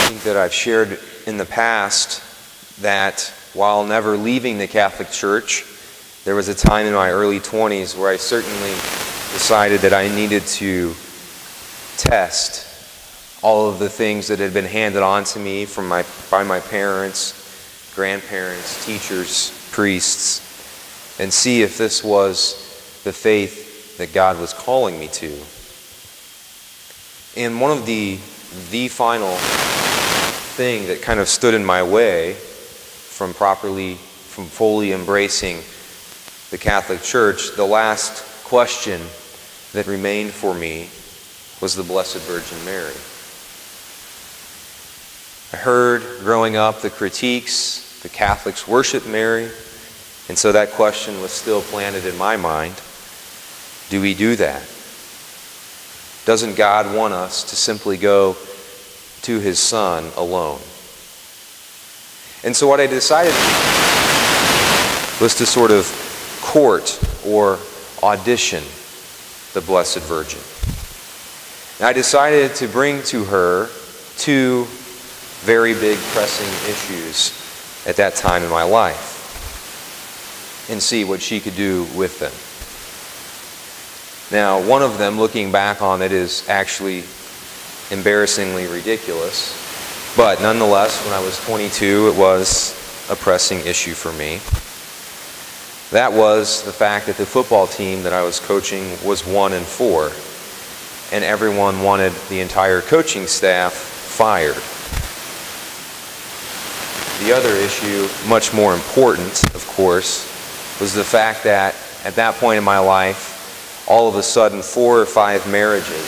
think that I've shared in the past that while never leaving the Catholic Church, there was a time in my early 20s where I certainly decided that I needed to test all of the things that had been handed on to me by my parents, grandparents, teachers, priests, and see if this was the faith that God was calling me to. And one of the final thing that kind of stood in my way from fully embracing the Catholic Church, the last question that remained for me was the Blessed Virgin Mary. I heard growing up the critiques, the Catholics worship Mary, and so that question was still planted in my mind. Do we do that? Doesn't God want us to simply go to His Son alone? And so what I decided was to sort of court or audition the Blessed Virgin. And I decided to bring to her two very big pressing issues at that time in my life and see what she could do with them. Now, one of them, looking back on it, is actually embarrassingly ridiculous, but nonetheless, when I was 22, it was a pressing issue for me. That was the fact that the football team that I was coaching was 1-4, and everyone wanted the entire coaching staff fired. The other issue, much more important, of course, was the fact that at that point in my life, all of a sudden 4 or 5 marriages,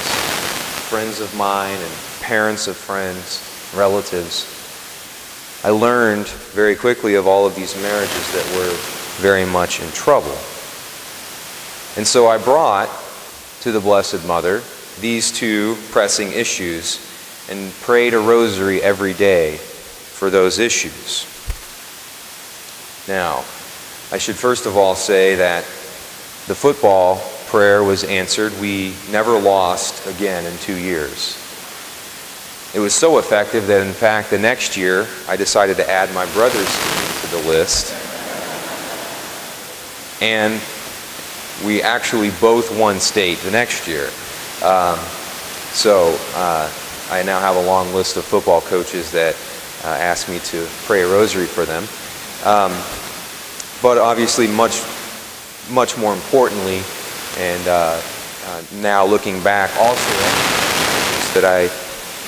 friends of mine and parents of friends, relatives, I learned very quickly of all of these marriages that were very much in trouble. And so I brought to the Blessed Mother these two pressing issues and prayed a rosary every day for those issues. Now, I should first of all say that the football prayer was answered. We never lost again in 2 years. It was so effective that, in fact, the next year I decided to add my brother's team to the list. And we actually both won state the next year. So I now have a long list of football coaches that ask me to pray a rosary for them. But obviously much more importantly, and now looking back, also that I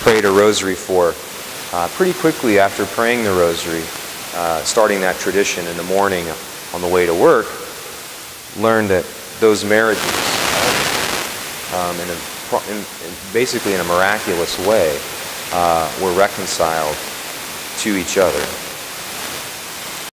prayed a rosary for pretty quickly after praying the rosary, starting that tradition in the morning on the way to work, learned that those marriages, basically in a miraculous way, were reconciled to each other.